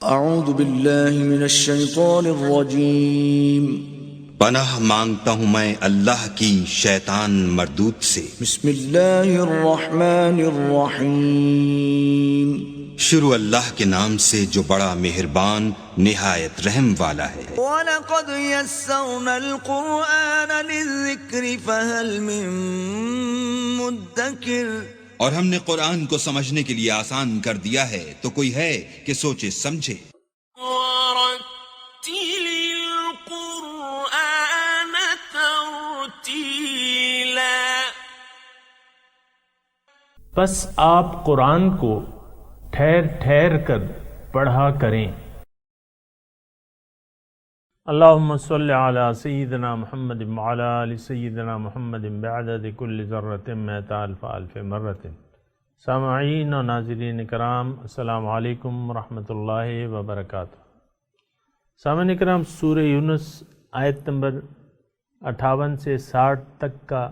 اعوذ باللہ من الشیطان الرجیم، پناہ مانگتا ہوں میں اللہ کی شیطان مردود سے۔ بسم اللہ الرحمن الرحیم، شروع اللہ کے نام سے جو بڑا مہربان نہایت رحم والا ہے۔ وَلَقَدْ يَسَّرْنَا الْقُرْآنَ لِلذِّكْرِ فَهَلْ مِن مُدَّكِرٍ، اور ہم نے قرآن کو سمجھنے کے لیے آسان کر دیا ہے، تو کوئی ہے کہ سوچے سمجھے۔ وَرَتِّلِ الْقُرْآنَ تَرْتِيلًا، بس آپ قرآن کو ٹھہر ٹھہر کر پڑھا کریں۔ اللہم صلی علی سیدنا محمد وعلی آل سیدنا محمد بعدد کل ذرۃ مئۃ الف الف مرۃ۔ سامعین و ناظرین کرام، السلام علیکم ورحمۃ اللہ وبرکاتہ۔ سامعین کرام، سورہ یونس آیت نمبر 58 سے 60 تک کا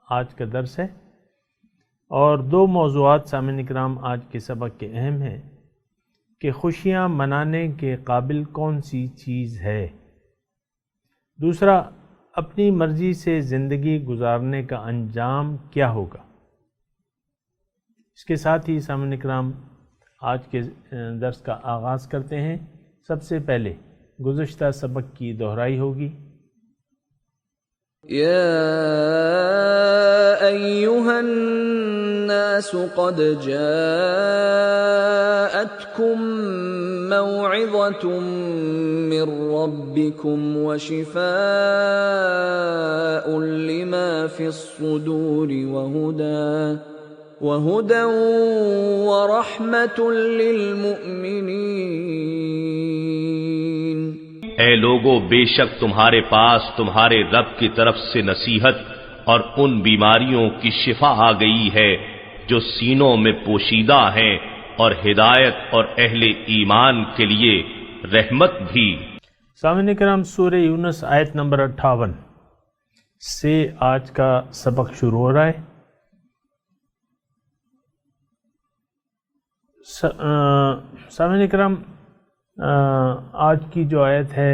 آج کا درس ہے، اور دو موضوعات سامعین کرام آج کے سبق کے اہم ہیں کہ خوشیاں منانے کے قابل کون سی چیز ہے، دوسرا اپنی مرضی سے زندگی گزارنے کا انجام کیا ہوگا۔ اس کے ساتھ ہی سامعین کرام آج کے درس کا آغاز کرتے ہیں۔ سب سے پہلے گزشتہ سبق کی دہرائی ہوگی۔ یا ایھا الناس قد جاءتکم موعظۃ من ربکم وشفاء لما فی الصدور وہدی ورحمۃ للمؤمنین۔ اے لوگو، بے شک تمہارے پاس تمہارے رب کی طرف سے نصیحت اور ان بیماریوں کی شفا آ گئی ہے جو سینوں میں پوشیدہ ہیں، اور ہدایت اور اہل ایمان کے لیے رحمت بھی۔ سامعین کرام، سورہ یونس آیت نمبر 58 سے آج کا سبق شروع ہو رہا ہے۔ سامعین کرام، آج کی جو آیت ہے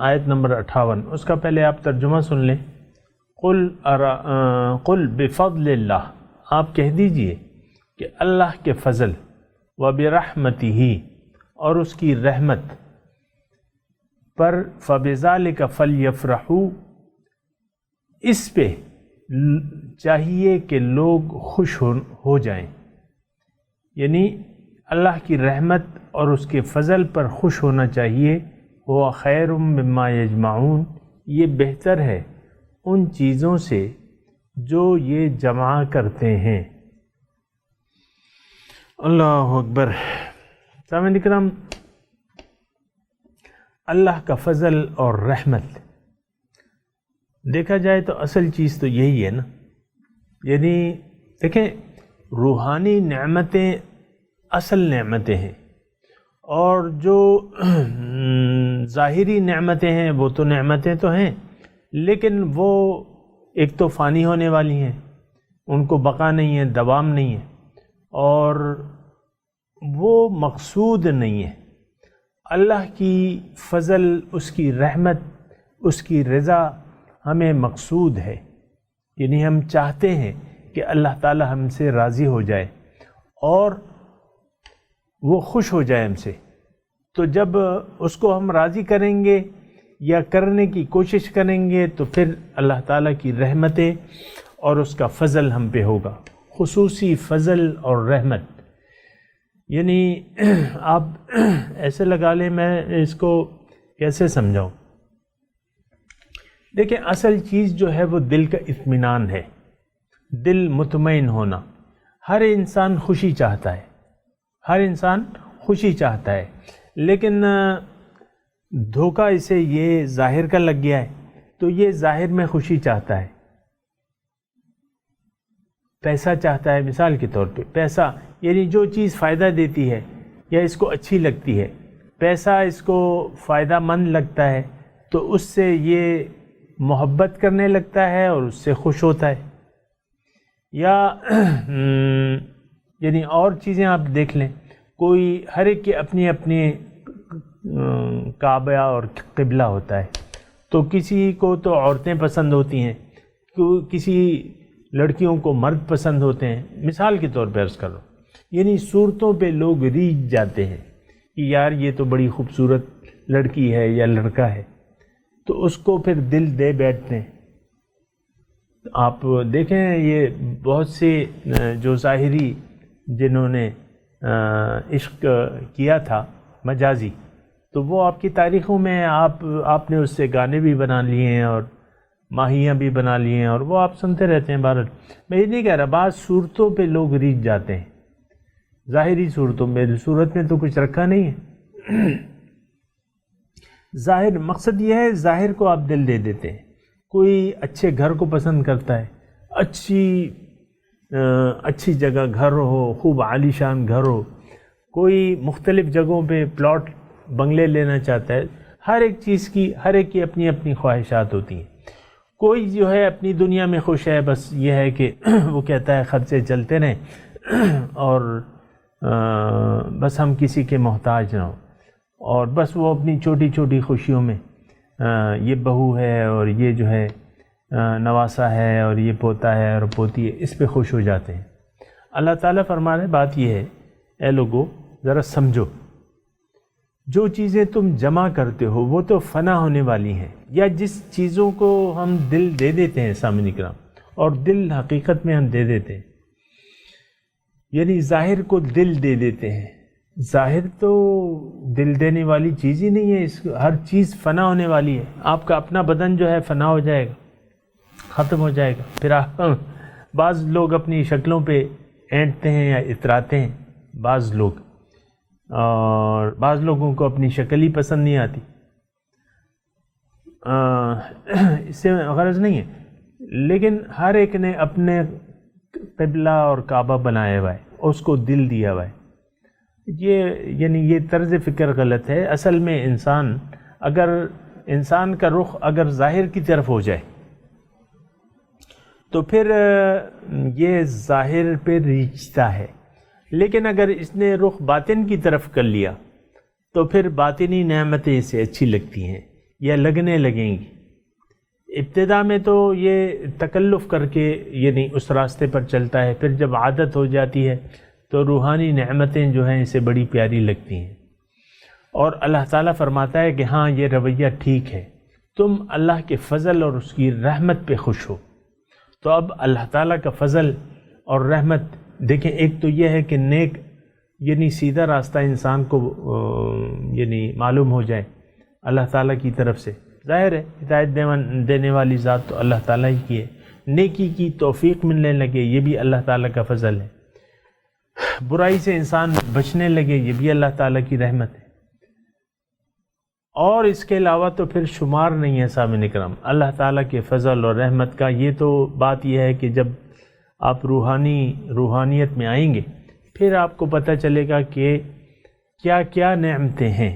آیت نمبر 58، اس کا پہلے آپ ترجمہ سن لیں۔ قل بفضل اللہ، آپ کہہ دیجئے کہ اللہ کے فضل، وبرحمتہ، اور اس کی رحمت پر، فبذالک فلیفرحوا، اس پہ چاہیے کہ لوگ خوش ہو جائیں، یعنی اللہ کی رحمت اور اس کے فضل پر خوش ہونا چاہیے۔ وہ خیر مما یجمعون، یہ بہتر ہے ان چیزوں سے جو یہ جمع کرتے ہیں۔ اللہ اکبر۔ سامعین کرام، اللہ کا فضل اور رحمت دیکھا جائے تو اصل چیز تو یہی ہے نا، یعنی دیکھیں، روحانی نعمتیں اصل نعمتیں ہیں، اور جو ظاہری نعمتیں ہیں وہ تو نعمتیں تو ہیں، لیکن وہ ایک تو فانی ہونے والی ہیں، ان کو بقا نہیں ہے، دوام نہیں ہے، اور وہ مقصود نہیں ہے۔ اللہ کی فضل، اس کی رحمت، اس کی رضا ہمیں مقصود ہے، یعنی ہم چاہتے ہیں کہ اللہ تعالی ہم سے راضی ہو جائے اور وہ خوش ہو جائے ہم سے۔ تو جب اس کو ہم راضی کریں گے یا کرنے کی کوشش کریں گے تو پھر اللہ تعالیٰ کی رحمتیں اور اس کا فضل ہم پہ ہوگا، خصوصی فضل اور رحمت۔ یعنی آپ ایسے لگا لیں، میں اس کو کیسے سمجھاؤں؟ دیکھیں، اصل چیز جو ہے وہ دل کا اطمینان ہے، دل مطمئن ہونا۔ ہر انسان خوشی چاہتا ہے، ہر انسان خوشی چاہتا ہے، لیکن دھوکہ اسے یہ ظاہر کا لگ گیا ہے، تو یہ ظاہر میں خوشی چاہتا ہے، پیسہ چاہتا ہے۔ مثال کے طور پہ پیسہ، یعنی جو چیز فائدہ دیتی ہے یا اس کو اچھی لگتی ہے، پیسہ اس کو فائدہ مند لگتا ہے، تو اس سے یہ محبت کرنے لگتا ہے اور اس سے خوش ہوتا ہے۔ یا یعنی اور چیزیں آپ دیکھ لیں، کوئی ہر ایک کے اپنے اپنے کعبہ اور قبلہ ہوتا ہے. تو کسی کو تو عورتیں پسند ہوتی ہیں، کسی لڑکیوں کو مرد پسند ہوتے ہیں. مثال کے طور پہ عرض کر رہا ہوں، یعنی صورتوں پہ لوگ ریجھ جاتے ہیں کہ یار یہ تو بڑی خوبصورت لڑکی ہے یا لڑکا ہے، تو اس کو پھر دل دے بیٹھتے ہیں. آپ دیکھیں یہ بہت سے جو ظاہری جنہوں نے عشق کیا تھا مجازی، تو وہ آپ کی تاریخوں میں آپ نے اس سے گانے بھی بنا لیے ہیں اور ماہیاں بھی بنا لیے ہیں، اور وہ آپ سنتے رہتے ہیں. بہرحال میں یہ نہیں کہہ رہا، بعض صورتوں پہ لوگ ریجھ جاتے ہیں، ظاہری صورتوں میں. صورت میں تو کچھ رکھا نہیں ہے. ظاہر مقصد یہ ہے، ظاہر کو آپ دل دے دیتے ہیں. کوئی اچھے گھر کو پسند کرتا ہے، اچھی جگہ گھر ہو، خوب عالی شان گھر ہو. کوئی مختلف جگہوں پہ پلاٹ بنگلے لینا چاہتا ہے. ہر ایک چیز کی، ہر ایک کی اپنی اپنی خواہشات ہوتی ہیں. کوئی جو ہے اپنی دنیا میں خوش ہے، بس یہ ہے کہ وہ کہتا ہے خرچے چلتے رہیں اور بس ہم کسی کے محتاج نہ ہوں، اور بس وہ اپنی چھوٹی چھوٹی خوشیوں میں یہ بہو ہے اور یہ جو ہے نواسا ہے اور یہ پوتا ہے اور پوتی ہے، اس پہ خوش ہو جاتے ہیں. اللہ تعالیٰ فرما رہے بات یہ ہے، اے لوگو ذرا سمجھو، جو چیزیں تم جمع کرتے ہو وہ تو فنا ہونے والی ہیں. یا جس چیزوں کو ہم دل دے دیتے ہیں سامعین کرام، اور دل حقیقت میں ہم دے دیتے ہیں، یعنی ظاہر کو دل دے دیتے ہیں. ظاہر تو دل دینے والی چیز ہی نہیں ہے، ہر چیز فنا ہونے والی ہے. آپ کا اپنا بدن جو ہے فنا ہو جائے گا، ختم ہو جائے گا. پھر بعض لوگ اپنی شکلوں پہ اینٹتے ہیں یا اتراتے ہیں، بعض لوگ، اور بعض لوگوں کو اپنی شکل ہی پسند نہیں آتی. اس سے غرض نہیں ہے، لیکن ہر ایک نے اپنے قبلہ اور کعبہ بنایا ہوا ہے، اس کو دل دیا ہوا ہے. یہ طرز فکر غلط ہے. اصل میں انسان کا رخ اگر ظاہر کی طرف ہو جائے تو پھر یہ ظاہر پہ ریچھتا ہے، لیکن اگر اس نے رخ باطن کی طرف کر لیا تو پھر باطنی نعمتیں اسے اچھی لگتی ہیں یا لگنے لگیں گی. ابتدا میں تو یہ تکلف کر کے یعنی اس راستے پر چلتا ہے، پھر جب عادت ہو جاتی ہے تو روحانی نعمتیں جو ہیں اسے بڑی پیاری لگتی ہیں. اور اللہ تعالیٰ فرماتا ہے کہ ہاں یہ رویہ ٹھیک ہے، تم اللہ کے فضل اور اس کی رحمت پہ خوش ہو. تو اب اللہ تعالیٰ کا فضل اور رحمت دیکھیں، ایک تو یہ ہے کہ نیک یعنی سیدھا راستہ انسان کو یعنی معلوم ہو جائے اللہ تعالیٰ کی طرف سے. ظاہر ہے ہدایت دینے والی ذات تو اللہ تعالیٰ ہی کی ہے. نیکی کی توفیق ملنے لگے، یہ بھی اللہ تعالیٰ کا فضل ہے. برائی سے انسان بچنے لگے، یہ بھی اللہ تعالیٰ کی رحمت ہے. اور اس کے علاوہ تو پھر شمار نہیں ہے سامعین کرام اللہ تعالیٰ کے فضل اور رحمت کا. یہ تو بات یہ ہے کہ جب آپ روحانیت میں آئیں گے پھر آپ کو پتہ چلے گا کہ کیا کیا نعمتیں ہیں.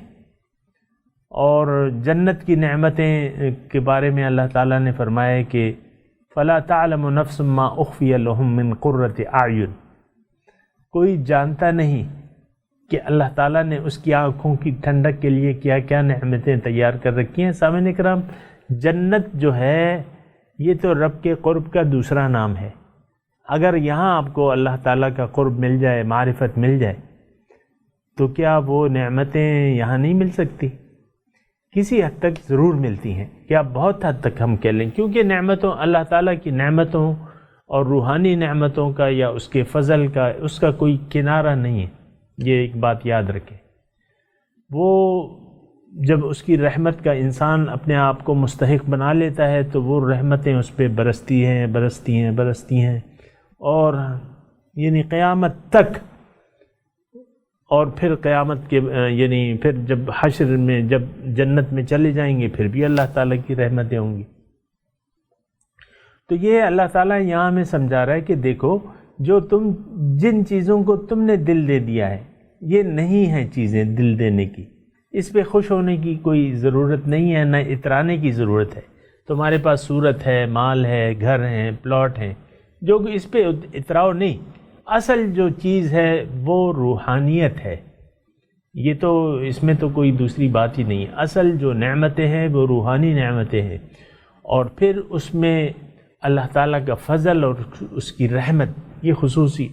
اور جنت کی نعمتیں کے بارے میں اللہ تعالیٰ نے فرمایا کہ فَلَا تَعْلَمُ نَفْسٌ مَّا أُخْفِيَ لَهُم مِّن قُرَّةِ أَعْيُنٍ، کوئی جانتا نہیں کہ اللہ تعالیٰ نے اس کی آنکھوں کی ٹھنڈک کے لیے کیا کیا نعمتیں تیار کر رکھی ہیں. سامعین اکرام جنت جو ہے یہ تو رب کے قرب کا دوسرا نام ہے. اگر یہاں آپ کو اللہ تعالیٰ کا قرب مل جائے، معرفت مل جائے، تو کیا وہ نعمتیں یہاں نہیں مل سکتی؟ کسی حد تک ضرور ملتی ہیں، کیا بہت حد تک ہم کہہ لیں، کیونکہ نعمتوں اللہ تعالیٰ کی نعمتوں اور روحانی نعمتوں کا یا اس کے فضل کا اس کا کوئی کنارہ نہیں ہے. یہ ایک بات یاد رکھیں. وہ جب اس کی رحمت کا انسان اپنے آپ کو مستحق بنا لیتا ہے تو وہ رحمتیں اس پہ برستی ہیں اور یعنی قیامت تک. اور پھر قیامت کے یعنی پھر جب حشر میں جب جنت میں چلے جائیں گے پھر بھی اللہ تعالیٰ کی رحمتیں ہوں گی. تو یہ اللہ تعالیٰ یہاں ہمیں سمجھا رہا ہے کہ دیکھو جو جن چیزوں کو تم نے دل دے دیا ہے یہ نہیں ہیں چیزیں دل دینے کی، اس پہ خوش ہونے کی کوئی ضرورت نہیں ہے، نہ اترانے کی ضرورت ہے. تمہارے پاس صورت ہے، مال ہے، گھر ہیں، پلاٹ ہیں، جو اس پہ اتراؤ نہیں. اصل جو چیز ہے وہ روحانیت ہے، یہ تو اس میں تو کوئی دوسری بات ہی نہیں ہے. اصل جو نعمتیں ہیں وہ روحانی نعمتیں ہیں، اور پھر اس میں اللہ تعالیٰ کا فضل اور اس کی رحمت یہ خصوصی.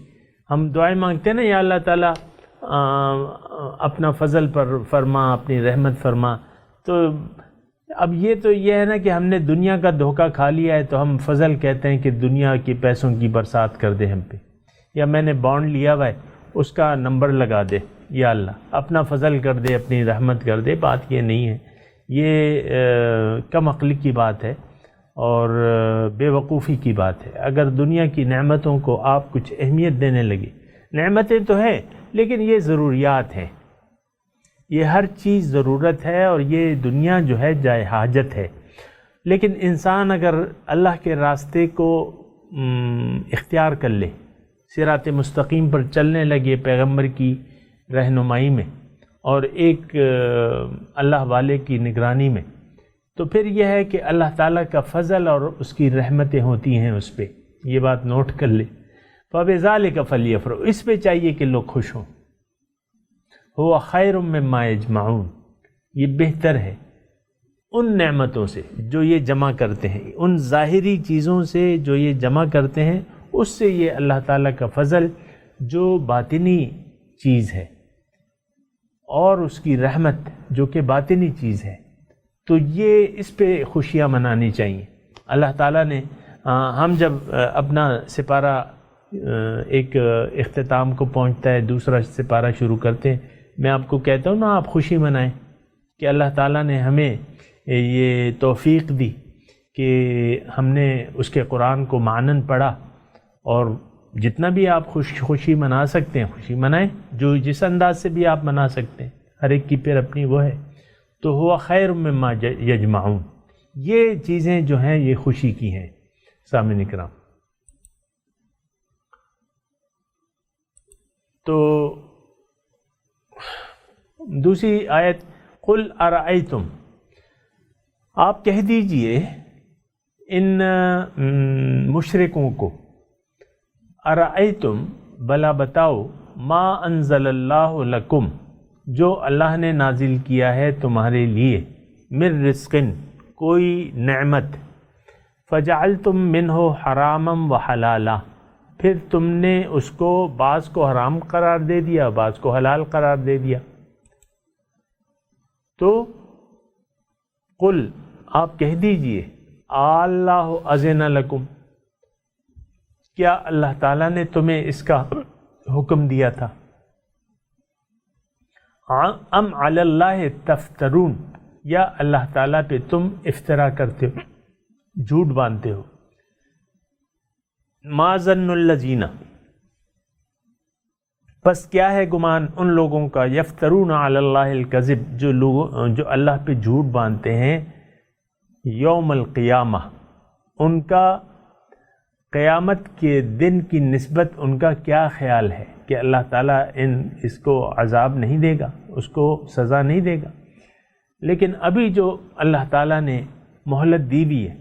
ہم دعائیں مانگتے ہیں نا، یا اللہ تعالیٰ اپنا فضل پر فرما، اپنی رحمت فرما. تو اب یہ ہے نا کہ ہم نے دنیا کا دھوکہ کھا لیا ہے، تو ہم فضل کہتے ہیں کہ دنیا کے پیسوں کی برسات کر دے ہم پہ، یا میں نے بانڈ لیا ہوا ہے اس کا نمبر لگا دے، یا اللہ اپنا فضل کر دے، اپنی رحمت کر دے. بات یہ نہیں ہے، یہ کم عقلی کی بات ہے اور بے وقوفی کی بات ہے. اگر دنیا کی نعمتوں کو آپ کچھ اہمیت دینے لگے، نعمتیں تو ہیں لیکن یہ ضروریات ہیں، یہ ہر چیز ضرورت ہے، اور یہ دنیا جو ہے جائے حاجت ہے. لیکن انسان اگر اللہ کے راستے کو اختیار کر لے، صراط مستقیم پر چلنے لگے پیغمبر کی رہنمائی میں اور ایک اللہ والے کی نگرانی میں، تو پھر یہ ہے کہ اللہ تعالیٰ کا فضل اور اس کی رحمتیں ہوتی ہیں اس پہ. یہ بات نوٹ کر لے. فَبِذَلِكَ فَلْيَفْرَحُوا، اس پہ چاہیے کہ لوگ خوش ہوں. هُوَ خَيْرٌ مِّمَّا يَجْمَعُونَ، یہ بہتر ہے ان نعمتوں سے جو یہ جمع کرتے ہیں، ان ظاہری چیزوں سے جو یہ جمع کرتے ہیں، اس سے یہ اللہ تعالیٰ کا فضل جو باطنی چیز ہے اور اس کی رحمت جو کہ باطنی چیز ہے، تو یہ اس پہ خوشیاں منانی چاہیے. اللہ تعالیٰ نے ہم جب اپنا سپارہ ایک اختتام کو پہنچتا ہے، دوسرا سپارہ شروع کرتے ہیں، میں آپ کو کہتا ہوں نا آپ خوشی منائیں کہ اللہ تعالیٰ نے ہمیں یہ توفیق دی کہ ہم نے اس کے قرآن کو معنن پڑھا، اور جتنا بھی آپ خوشی منا سکتے ہیں خوشی منائیں، جو جس انداز سے بھی آپ منا سکتے ہیں، ہر ایک کی پھر اپنی وہ ہے. تو ہوا خیر مما یجمعون، یہ چیزیں جو ہیں یہ خوشی کی ہیں. سامعین کرام، تو دوسری آیت قل ارأیتم، آپ کہہ دیجئے ان مشرکوں کو، ارأیتم بلا بتاؤ، ما انزل اللہ لکم، جو اللہ نے نازل کیا ہے تمہارے لیے، من رزقن، کوئی نعمت، فجعلتم منہ حراما وحلالا، پھر تم نے اس کو بعض کو حرام قرار دے دیا، بعض کو حلال قرار دے دیا. تو قل، آپ کہہ دیجئے، اللہ اذن لکم، کیا اللہ تعالیٰ نے تمہیں اس کا حکم دیا تھا؟ ام علی اللہ تفترون، یا اللہ تعالیٰ پہ تم افترا کرتے ہو، جھوٹ باندھتے ہو. ما ظن الذین، پس کیا ہے گمان ان لوگوں کا، یفترون علی اللہ الکذب، جو اللہ پہ جھوٹ باندھتے ہیں، یوم القیامہ، ان کا قیامت کے دن کی نسبت ان کا کیا خیال ہے کہ اللہ تعالیٰ اس کو عذاب نہیں دے گا، اس کو سزا نہیں دے گا. لیکن ابھی جو اللہ تعالیٰ نے مہلت دی بھی ہے،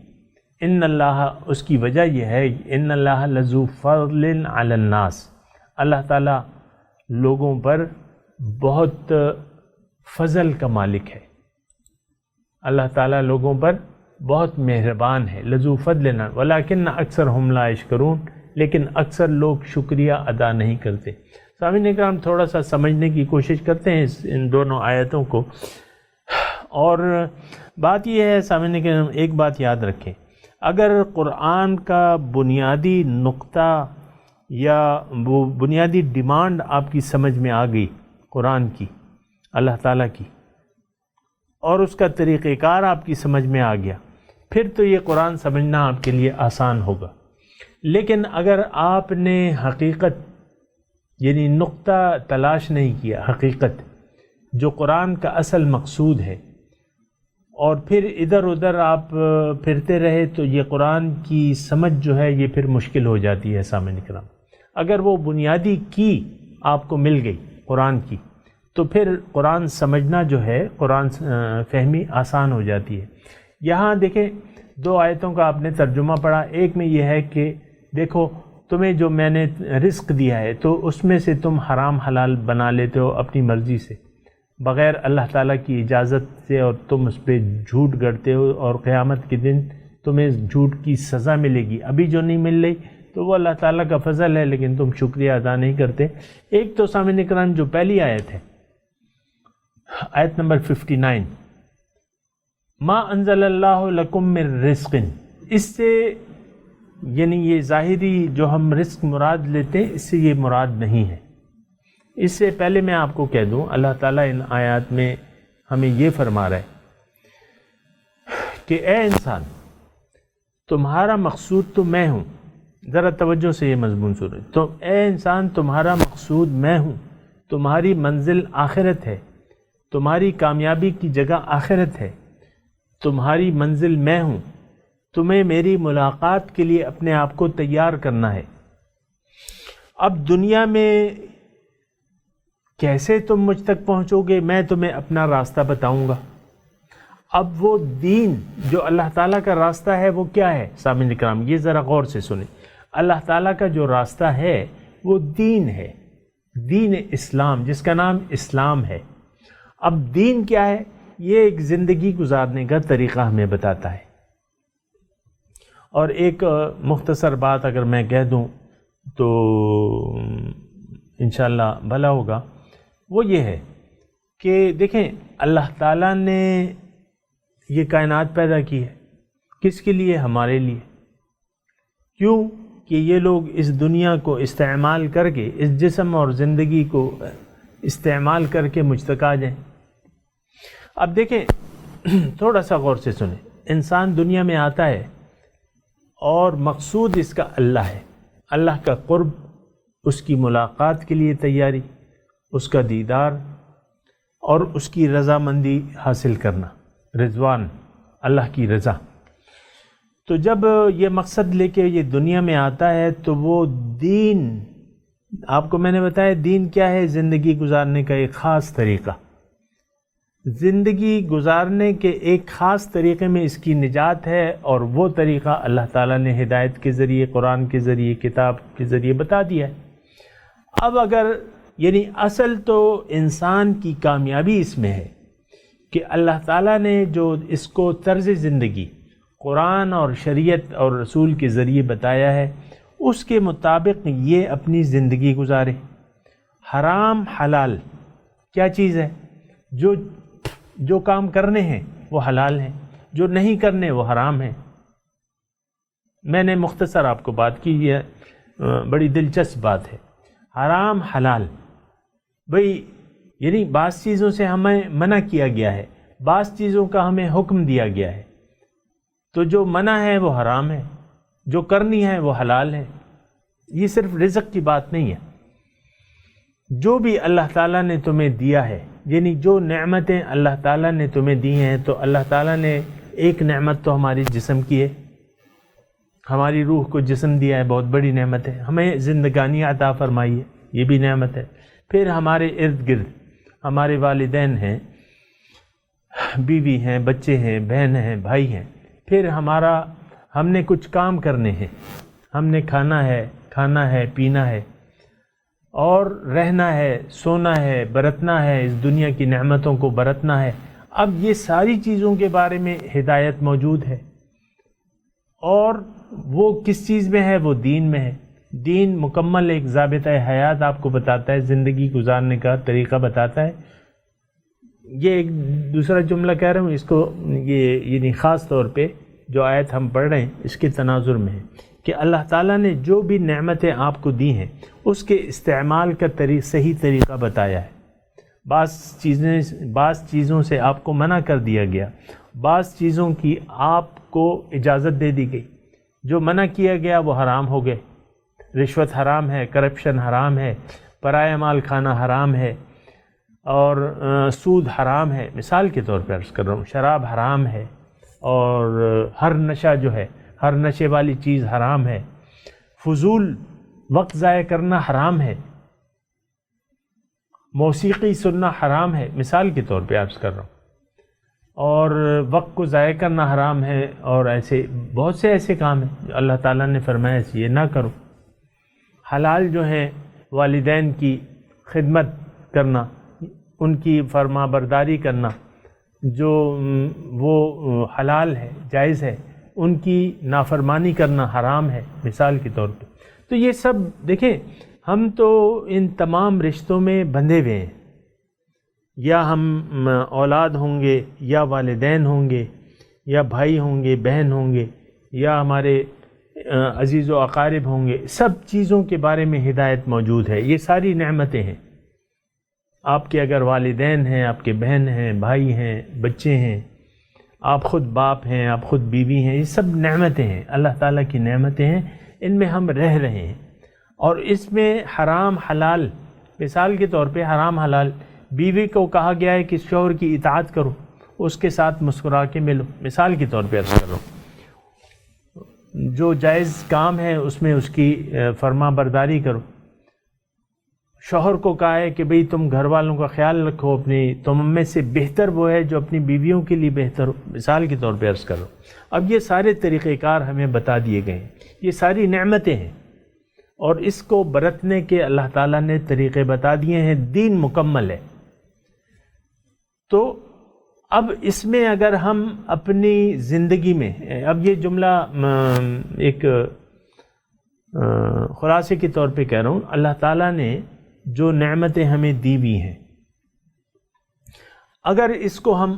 ان اللہ، اس کی وجہ یہ ہے ان اللہ لذو فضل علی الناس، اللہ تعالیٰ لوگوں پر بہت فضل کا مالک ہے، اللہ تعالیٰ لوگوں پر بہت مہربان ہے. لذو فضل ولکن اکثرہم لا یشکرون، لیکن اکثر لوگ شکریہ ادا نہیں کرتے. سامعین کرام، تھوڑا سا سمجھنے کی کوشش کرتے ہیں ان دونوں آیتوں کو. اور بات یہ ہے سامعین کرام، ایک بات یاد رکھیں، اگر قرآن کا بنیادی نقطہ یا وہ بنیادی ڈیمانڈ آپ کی سمجھ میں آ گئی قرآن کی، اللہ تعالیٰ کی، اور اس کا طریقہ کار آپ کی سمجھ میں آ گیا، پھر تو یہ قرآن سمجھنا آپ کے لیے آسان ہوگا. لیکن اگر آپ نے حقیقت یعنی نقطہ تلاش نہیں کیا، حقیقت جو قرآن کا اصل مقصود ہے، اور پھر ادھر ادھر آپ پھرتے رہے، تو یہ قرآن کی سمجھ جو ہے یہ پھر مشکل ہو جاتی ہے. سامعین کرام، اگر وہ بنیادی کی آپ کو مل گئی قرآن کی، تو پھر قرآن سمجھنا جو ہے، قرآن فہمی آسان ہو جاتی ہے. یہاں دیکھیں، دو آیتوں کا آپ نے ترجمہ پڑھا. ایک میں یہ ہے کہ دیکھو تمہیں جو میں نے رزق دیا ہے تو اس میں سے تم حرام حلال بنا لیتے ہو اپنی مرضی سے. بغیر اللہ تعالیٰ کی اجازت سے، اور تم اس پہ جھوٹ گڑتے ہو، اور قیامت کے دن تمہیں جھوٹ کی سزا ملے گی۔ ابھی جو نہیں مل رہی تو وہ اللہ تعالیٰ کا فضل ہے، لیکن تم شکریہ ادا نہیں کرتے۔ ایک تو سامعین کرام جو پہلی آیت ہے، آیت نمبر 59، ما انزل اللہ لکم من رزق، اس سے یعنی یہ ظاہری جو ہم رزق مراد لیتے ہیں، اس سے یہ مراد نہیں ہے۔ اس سے پہلے میں آپ کو کہہ دوں، اللہ تعالیٰ ان آیات میں ہمیں یہ فرما رہا ہے کہ اے انسان، تمہارا مقصود تو میں ہوں۔ ذرا توجہ سے یہ مضمون سنیں۔ تو اے انسان، تمہارا مقصود میں ہوں، تمہاری منزل آخرت ہے، تمہاری کامیابی کی جگہ آخرت ہے، تمہاری منزل میں ہوں، تمہیں میری ملاقات کے لیے اپنے آپ کو تیار کرنا ہے۔ اب دنیا میں کیسے تم مجھ تک پہنچو گے، میں تمہیں اپنا راستہ بتاؤں گا۔ اب وہ دین جو اللہ تعالیٰ کا راستہ ہے وہ کیا ہے؟ سامعین کرام یہ ذرا غور سے سنیں۔ اللہ تعالیٰ کا جو راستہ ہے وہ دین ہے، دین اسلام، جس کا نام اسلام ہے۔ اب دین کیا ہے؟ یہ ایک زندگی گزارنے کا طریقہ ہمیں بتاتا ہے۔ اور ایک مختصر بات اگر میں کہہ دوں تو انشاءاللہ بھلا ہوگا، وہ یہ ہے کہ دیکھیں اللہ تعالیٰ نے یہ کائنات پیدا کی ہے، کس کے لیے؟ ہمارے لیے۔ کیوں کہ یہ لوگ اس دنیا کو استعمال کر کے، اس جسم اور زندگی کو استعمال کر کے مجھ تک آ جائیں۔ اب دیکھیں تھوڑا سا غور سے سنیں، انسان دنیا میں آتا ہے اور مقصود اس کا اللہ ہے، اللہ کا قرب، اس کی ملاقات کے لیے تیاری، اس کا دیدار اور اس کی رضامندی حاصل کرنا، رضوان، اللہ کی رضا۔ تو جب یہ مقصد لے کے یہ دنیا میں آتا ہے تو وہ دین، آپ کو میں نے بتایا دین کیا ہے؟ زندگی گزارنے کا ایک خاص طریقہ۔ زندگی گزارنے کے ایک خاص طریقے میں اس کی نجات ہے، اور وہ طریقہ اللہ تعالیٰ نے ہدایت کے ذریعے، قرآن کے ذریعے، کتاب کے ذریعے بتا دیا ہے۔ اب اگر یعنی اصل تو انسان کی کامیابی اس میں ہے کہ اللہ تعالیٰ نے جو اس کو طرز زندگی قرآن اور شریعت اور رسول کے ذریعے بتایا ہے، اس کے مطابق یہ اپنی زندگی گزارے۔ حرام حلال کیا چیز ہے؟ جو کام کرنے ہیں وہ حلال ہیں، جو نہیں کرنے وہ حرام ہیں۔ میں نے مختصر آپ کو بات کی، یہ بڑی دلچسپ بات ہے۔ حرام حلال، بھئی یعنی بعض چیزوں سے ہمیں منع کیا گیا ہے، بعض چیزوں کا ہمیں حکم دیا گیا ہے، تو جو منع ہے وہ حرام ہے، جو کرنی ہے وہ حلال ہے۔ یہ صرف رزق کی بات نہیں ہے، جو بھی اللہ تعالیٰ نے تمہیں دیا ہے، یعنی جو نعمتیں اللہ تعالیٰ نے تمہیں دی ہیں، تو اللہ تعالیٰ نے ایک نعمت تو ہماری جسم کی ہے، ہماری روح کو جسم دیا ہے، بہت بڑی نعمت ہے۔ ہمیں زندگانی عطا فرمائی ہے، یہ بھی نعمت ہے۔ پھر ہمارے ارد گرد ہمارے والدین ہیں، بیوی ہیں، بچے ہیں، بہن ہیں، بھائی ہیں۔ پھر ہم نے کچھ کام کرنے ہیں، ہم نے کھانا ہے، پینا ہے، اور رہنا ہے، سونا ہے، برتنا ہے، اس دنیا کی نعمتوں کو برتنا ہے۔ اب یہ ساری چیزوں کے بارے میں ہدایت موجود ہے، اور وہ کس چیز میں ہے؟ وہ دین میں ہے۔ دین مکمل ایک ضابطۂ حیات آپ کو بتاتا ہے، زندگی گزارنے کا طریقہ بتاتا ہے۔ یہ ایک دوسرا جملہ کہہ رہا ہوں، اس کو یہ یعنی خاص طور پہ جو آیت ہم پڑھ رہے ہیں اس کے تناظر میں ہے کہ اللہ تعالیٰ نے جو بھی نعمتیں آپ کو دی ہیں اس کے استعمال کا صحیح طریقہ بتایا ہے۔ بعض چیزوں سے آپ کو منع کر دیا گیا، بعض چیزوں کی آپ کو اجازت دے دی گئی، جو منع کیا گیا وہ حرام ہو گئے۔ رشوت حرام ہے، کرپشن حرام ہے، پرایا مال کھانا حرام ہے، اور سود حرام ہے۔ مثال کے طور پر عرض کر رہا ہوں، شراب حرام ہے، اور ہر نشہ جو ہے، ہر نشے والی چیز حرام ہے، فضول وقت ضائع کرنا حرام ہے، موسیقی سننا حرام ہے، مثال کے طور پہ عرض کر رہا ہوں، اور وقت کو ضائع کرنا حرام ہے، اور ایسے بہت سے ایسے کام ہیں جو اللہ تعالیٰ نے فرمایا یہ نہ کرو۔ حلال جو ہے والدین کی خدمت کرنا، ان کی فرما برداری کرنا جو وہ حلال ہے، جائز ہے، ان کی نافرمانی کرنا حرام ہے مثال کے طور پہ۔ تو یہ سب دیکھیں، ہم تو ان تمام رشتوں میں بندھے ہوئے ہیں، یا ہم اولاد ہوں گے، یا والدین ہوں گے، یا بھائی ہوں گے، بہن ہوں گے، یا ہمارے عزیز و اقارب ہوں گے، سب چیزوں کے بارے میں ہدایت موجود ہے۔ یہ ساری نعمتیں ہیں۔ آپ کے اگر والدین ہیں، آپ کے بہن ہیں، بھائی ہیں، بچے ہیں، آپ خود باپ ہیں، آپ خود بیوی ہیں، یہ سب نعمتیں ہیں، اللہ تعالیٰ کی نعمتیں ہیں، ان میں ہم رہ رہے ہیں۔ اور اس میں حرام حلال، مثال کے طور پہ حرام حلال، بیوی کو کہا گیا ہے کہ شوہر کی اطاعت کرو، اس کے ساتھ مسکرا کے ملو، مثال کے طور پہ عرض کر رہا ہوں۔ جو جائز کام ہے اس میں اس کی فرما برداری کرو۔ شوہر کو کہا ہے کہ بھئی تم گھر والوں کا خیال رکھو، اپنی تم میں سے بہتر وہ ہے جو اپنی بیویوں کے لیے بہتر ہو، مثال کے طور پہ عرض کرو۔ اب یہ سارے طریقہ کار ہمیں بتا دیے گئے ہیں، یہ ساری نعمتیں ہیں، اور اس کو برتنے کے اللہ تعالیٰ نے طریقے بتا دیے ہیں، دین مکمل ہے۔ تو اب اس میں اگر ہم اپنی زندگی میں، اب یہ جملہ ایک خلاصے کے طور پہ کہہ رہا ہوں، اللہ تعالیٰ نے جو نعمتیں ہمیں دی ہوئی ہیں، اگر اس کو ہم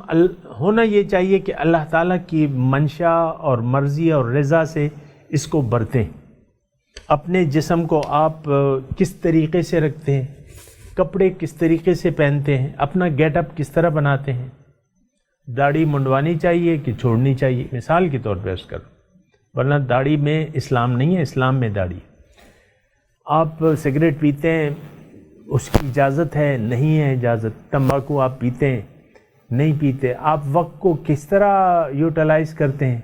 ہونا یہ چاہیے کہ اللہ تعالیٰ کی منشا اور مرضی اور رضا سے اس کو برتیں۔ اپنے جسم کو آپ کس طریقے سے رکھتے ہیں، کپڑے کس طریقے سے پہنتے ہیں، اپنا گیٹ اپ کس طرح بناتے ہیں، داڑھی منڈوانی چاہیے کہ چھوڑنی چاہیے، مثال کے طور پہ عرض کرو، ورنہ داڑھی میں اسلام نہیں ہے، اسلام میں داڑھی۔ آپ سگریٹ پیتے ہیں، اس کی اجازت ہے نہیں ہے اجازت، تمباکو آپ پیتے ہیں نہیں پیتے، آپ وقت کو کس طرح یوٹیلائز کرتے ہیں،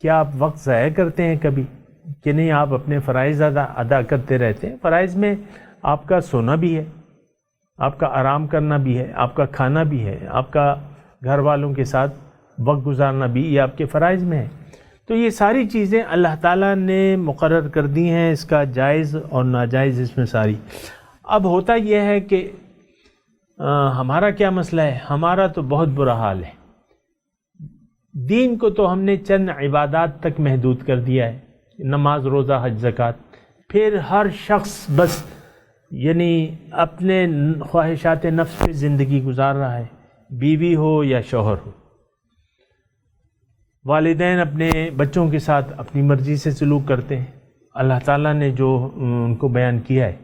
کیا آپ وقت ضائع کرتے ہیں کبھی کہ نہیں، آپ اپنے فرائض ادا کرتے رہتے ہیں۔ فرائض میں آپ کا سونا بھی ہے، آپ کا آرام کرنا بھی ہے، آپ کا کھانا بھی ہے، آپ کا گھر والوں کے ساتھ وقت گزارنا بھی، یہ آپ کے فرائض میں ہے۔ تو یہ ساری چیزیں اللہ تعالیٰ نے مقرر کر دی ہیں، اس کا جائز اور ناجائز اس میں ساری۔ اب ہوتا یہ ہے کہ ہمارا کیا مسئلہ ہے، ہمارا تو بہت برا حال ہے۔ دین کو تو ہم نے چند عبادات تک محدود کر دیا ہے، نماز، روزہ، حج، زکوٰۃ، پھر ہر شخص بس یعنی اپنے خواہشات نفس پہ زندگی گزار رہا ہے، بیوی ہو یا شوہر ہو۔ والدین اپنے بچوں کے ساتھ اپنی مرضی سے سلوک کرتے ہیں، اللہ تعالیٰ نے جو ان کو بیان کیا ہے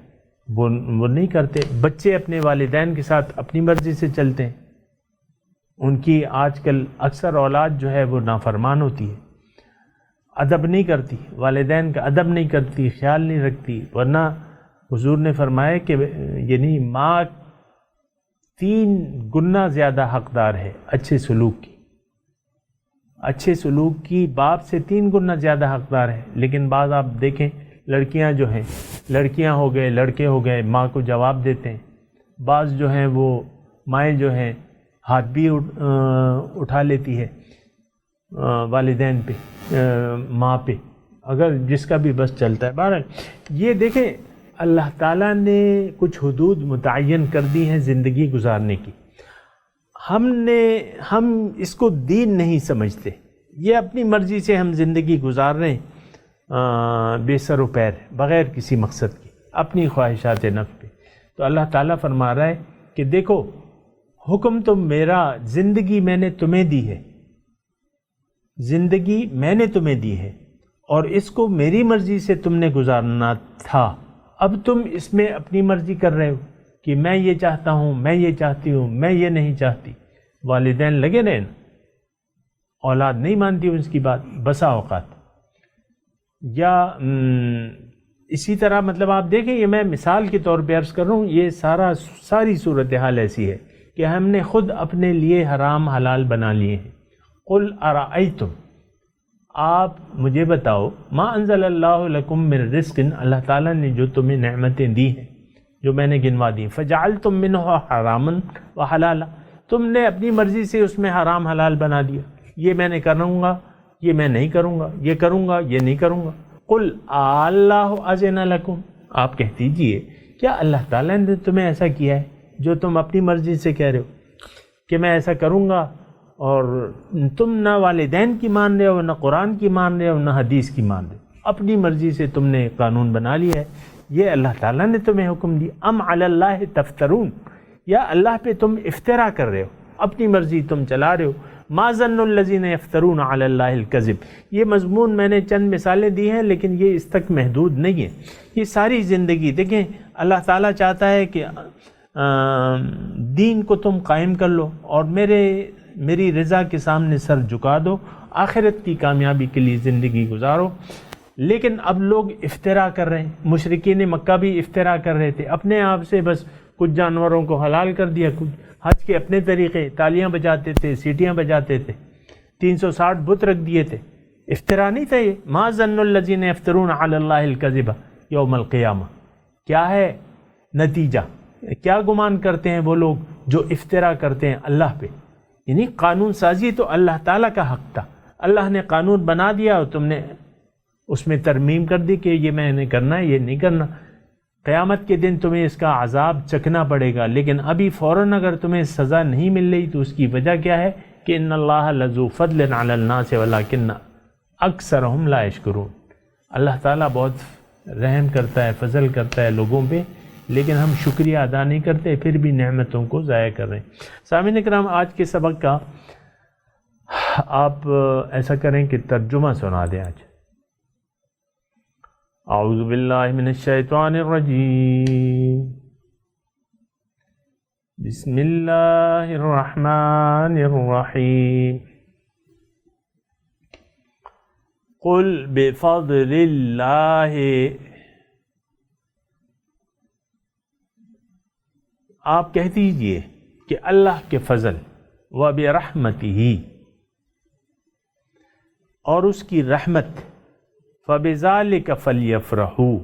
وہ نہیں کرتے۔ بچے اپنے والدین کے ساتھ اپنی مرضی سے چلتے ہیں، ان کی آج کل اکثر اولاد جو ہے وہ نافرمان ہوتی ہے، ادب نہیں کرتی، والدین کا ادب نہیں کرتی، خیال نہیں رکھتی، ورنہ حضور نے فرمایا کہ یعنی ماں 3 گنا زیادہ حقدار ہے اچھے سلوک کی، اچھے سلوک کی باپ سے 3 گنا زیادہ حقدار ہے۔ لیکن بعض آپ دیکھیں لڑکیاں جو ہیں، لڑکیاں ہو گئے، لڑکے ہو گئے، ماں کو جواب دیتے ہیں، بعض جو ہیں وہ مائیں جو ہیں ہاتھ بھی اٹھا لیتی ہے والدین پہ، ماں پہ، اگر جس کا بھی بس چلتا ہے۔ بہرحال یہ دیکھیں اللہ تعالیٰ نے کچھ حدود متعین کر دی ہیں زندگی گزارنے کی، ہم اس کو دین نہیں سمجھتے، یہ اپنی مرضی سے ہم زندگی گزار رہے ہیں بے سر و پیر، بغیر کسی مقصد کی، اپنی خواہشات نفس پہ۔ تو اللہ تعالیٰ فرما رہا ہے کہ دیکھو حکم تو میرا، زندگی میں نے تمہیں دی ہے، زندگی میں نے تمہیں دی ہے، اور اس کو میری مرضی سے تم نے گزارنا تھا۔ اب تم اس میں اپنی مرضی کر رہے ہو کہ میں یہ چاہتا ہوں، میں یہ چاہتی ہوں، میں یہ نہیں چاہتی۔ والدین لگے رہے نا، اولاد نہیں مانتی اس کی بات بسا اوقات، یا اسی طرح مطلب آپ دیکھیں، یہ میں مثال کے طور پہ عرض کر رہا ہوں، یہ ساری صورتحال ایسی ہے کہ ہم نے خود اپنے لیے حرام حلال بنا لیے ہیں۔ قل ارأیتم، آپ مجھے بتاؤ، ما انزل اللہ لکم من رزق، اللہ تعالیٰ نے جو تمہیں نعمتیں دی ہیں جو میں نے گنوا دی، فجعلتم منہ حراما وحلالا، تم نے اپنی مرضی سے اس میں حرام حلال بنا دیا، یہ میں نے کروں گا، یہ میں نہیں کروں گا، یہ کروں گا، یہ نہیں کروں گا۔ قل اللہ اذن لکم، آپ کہہ دیجئے کیا اللہ تعالیٰ نے تمہیں ایسا کیا ہے؟ جو تم اپنی مرضی سے کہہ رہے ہو کہ میں ایسا کروں گا، اور تم نہ والدین کی مان رہے ہو، نہ قرآن کی مان رہے ہو، نہ حدیث کی مان رہے ہو، اپنی مرضی سے تم نے قانون بنا لیا ہے۔ یہ اللہ تعالیٰ نے تمہیں حکم دی، ام علی اللہ تفترون، یا اللہ پہ تم افترا کر رہے ہو، اپنی مرضی تم چلا رہے ہو۔ ما ظن الذین یفترون علی اللہ الکذب، یہ مضمون میں نے چند مثالیں دی ہیں، لیکن یہ اس تک محدود نہیں ہے، یہ ساری زندگی۔ دیکھیں اللہ تعالیٰ چاہتا ہے کہ دین کو تم قائم کر لو اور میری رضا کے سامنے سر جھکا دو، آخرت کی کامیابی کے لیے زندگی گزارو۔ لیکن اب لوگ افترا کر رہے ہیں، مشرکین مکہ بھی افترا کر رہے تھے، اپنے آپ سے بس کچھ جانوروں کو حلال کر دیا، کچھ حج کے اپنے طریقے، تالیاں بجاتے تھے، سیٹیاں بجاتے تھے، 360 بت رکھ دیے تھے۔ افترا نہیں تھا یہ۔ ما ظن الذین یفترون علی اللہ الکذب یوم القیامہ، کیا ہے نتیجہ؟ کیا گمان کرتے ہیں وہ لوگ جو افترا کرتے ہیں اللہ پہ؟ یعنی قانون سازی تو اللہ تعالیٰ کا حق تھا، اللہ نے قانون بنا دیا اور تم نے اس میں ترمیم کر دی کہ یہ میں نے کرنا ہے، یہ نہیں کرنا۔ قیامت کے دن تمہیں اس کا عذاب چکھنا پڑے گا، لیکن ابھی فوراً اگر تمہیں سزا نہیں مل رہی تو اس کی وجہ کیا ہے کہ ان اللہ لذو فضل علی الناس ولکن اکثرہم لا یشکرون، اللہ تعالیٰ بہت رحم کرتا ہے، فضل کرتا ہے لوگوں پہ، لیکن ہم شکریہ ادا نہیں کرتے، پھر بھی نعمتوں کو ضائع کر رہے ہیں۔ سامعین کرام، آج کے سبق کا آپ ایسا کریں کہ ترجمہ سنا دیں آج۔ اعوذ باللہ من الشیطان الرجیم، بسم اللہ الرحمن الرحیم، قل بفضل اللہ، آپ کہہ دیجئے کہ اللہ کے فضل، وَبِرَحْمَتِهِ، اور اس کی رحمت، فَبِذَلِكَ فَلْيَفْرَحُوا،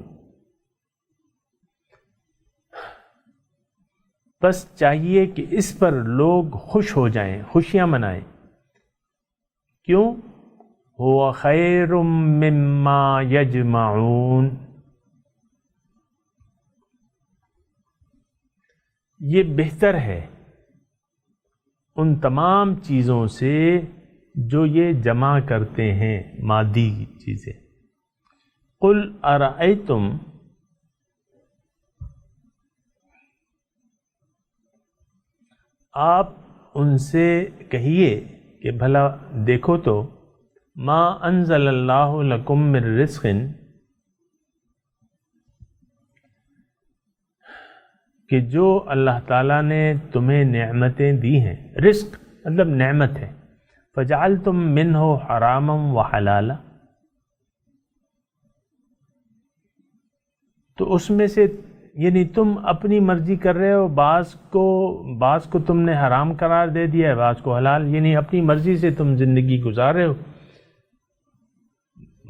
بس چاہیے کہ اس پر لوگ خوش ہو جائیں، خوشیاں منائیں۔ کیوں؟ هُوَ خَيْرٌ مِّمَّا يَجْمَعُونَ، یہ بہتر ہے ان تمام چیزوں سے جو یہ جمع کرتے ہیں، مادی چیزیں۔ قل ارأیتم، آپ ان سے کہیے کہ بھلا دیکھو تو، ما انزل اللہ لکم من رزق، کہ جو اللہ تعالیٰ نے تمہیں نعمتیں دی ہیں، رزق مطلب نعمت ہے، فجعلتم منہ حراما وحلالا، تو اس میں سے یعنی تم اپنی مرضی کر رہے ہو، بعض کو تم نے حرام قرار دے دیا ہے، بعض کو حلال، یعنی اپنی مرضی سے تم زندگی گزار رہے ہو،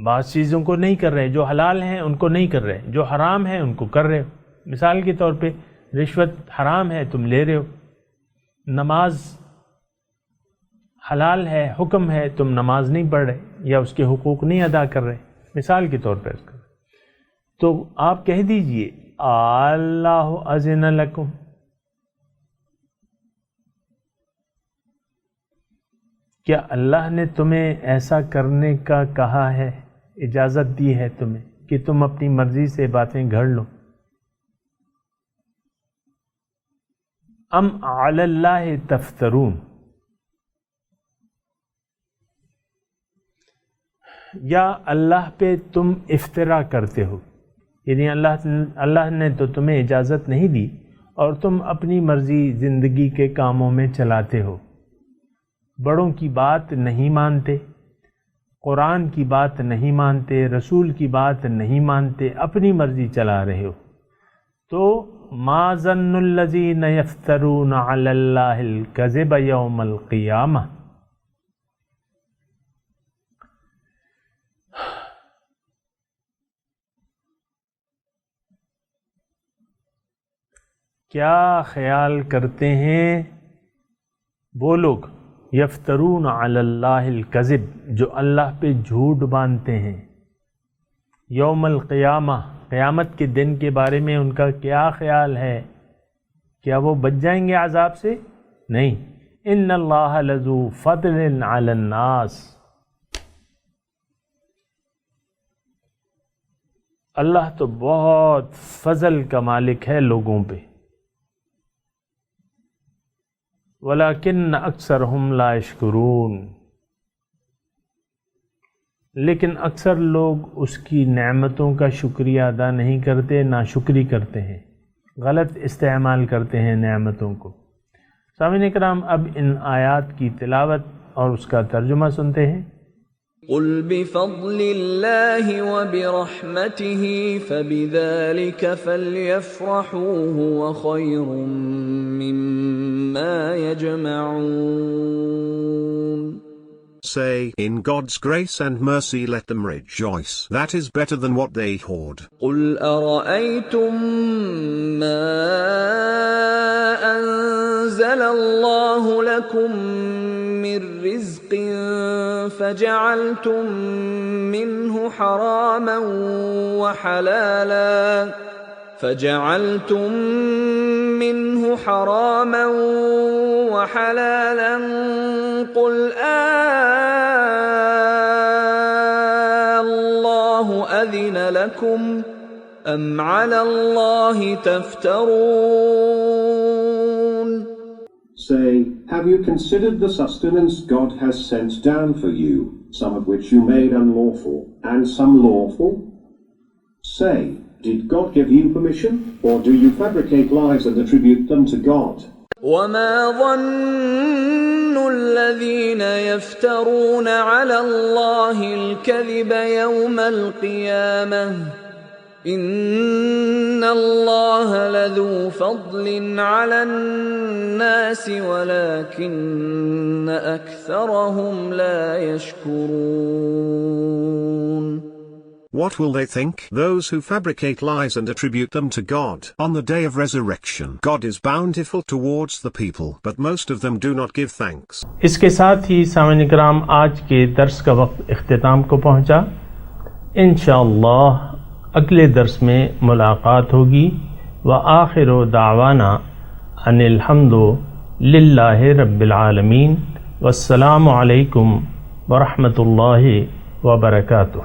بعض چیزوں کو نہیں کر رہے، جو حلال ہیں ان کو نہیں کر رہے، جو حرام ہیں ان کو کر رہے ہو۔ مثال کے طور پہ رشوت حرام ہے، تم لے رہے ہو، نماز حلال ہے، حکم ہے، تم نماز نہیں پڑھ رہے یا اس کے حقوق نہیں ادا کر رہے، مثال کے طور پر۔ تو آپ کہہ دیجئے اللہ اذن لکم، کیا اللہ نے تمہیں ایسا کرنے کا کہا ہے، اجازت دی ہے تمہیں کہ تم اپنی مرضی سے باتیں گھڑ لو؟ ام علی اللہ تفترون، یا اللہ پہ تم افترا کرتے ہو، یعنی اللہ نے تو تمہیں اجازت نہیں دی اور تم اپنی مرضی زندگی کے کاموں میں چلاتے ہو، بڑوں کی بات نہیں مانتے، قرآن کی بات نہیں مانتے، رسول کی بات نہیں مانتے، اپنی مرضی چلا رہے ہو۔ تو ما ظن الذین یفترون علی اللہ الکذب یوم القیامہ، کیا خیال کرتے ہیں وہ لوگ یفترون علی اللہ الکذب، جو اللہ پہ جھوٹ باندھتے ہیں، یوم القیامہ، قیامت کے دن کے بارے میں ان کا کیا خیال ہے کیا وہ بچ جائیں گے عذاب سے؟ نہیں. ان اللہ لذو فضل علی الناس، اللہ تو بہت فضل کا مالک ہے لوگوں پہ. ولیکن اکثرہم لا یشکرون، لیکن اکثر لوگ اس کی نعمتوں کا شکریہ ادا نہیں کرتے، ناشکری کرتے ہیں، غلط استعمال کرتے ہیں نعمتوں کو. سامعین کرام، اب ان آیات کی تلاوت اور اس کا ترجمہ سنتے ہیں. قل بفضل اللہ وبرحمتہ فبذلک فلیفرحوا هو خیر مما یجمعون. Say, in God's grace and mercy let them rejoice. That is better than what they hoard. قل أرأيتم ما أنزل الله لكم من رزق فجعلتم منه حراما وحلالا قل الله أذن لكم أم على الله تفترون. Say, have you considered the sustenance God has sent down for you, some of which you made unlawful, and some lawful? Say, did God give you permission, or do you fabricate lies and attribute them to God? وما ظن الذين يفترون على الله الكذب يوم القيامة إن الله لذو فضل على الناس ولكن أكثرهم لا يشكرون. What will they think, those who fabricate lies and attribute them to God, on the day of resurrection? God is bountiful towards the people, but most of them do not give thanks. اس کے ساتھ ہی سامعین کرام آج کے درس کا وقت اختتام کو پہنچا. انشاءاللہ اگلے درس میں ملاقات ہوگی. وآخر دعوانا ان الحمد للہ رب العالمین. والسلام علیکم ورحمۃ اللہ وبرکاتہ.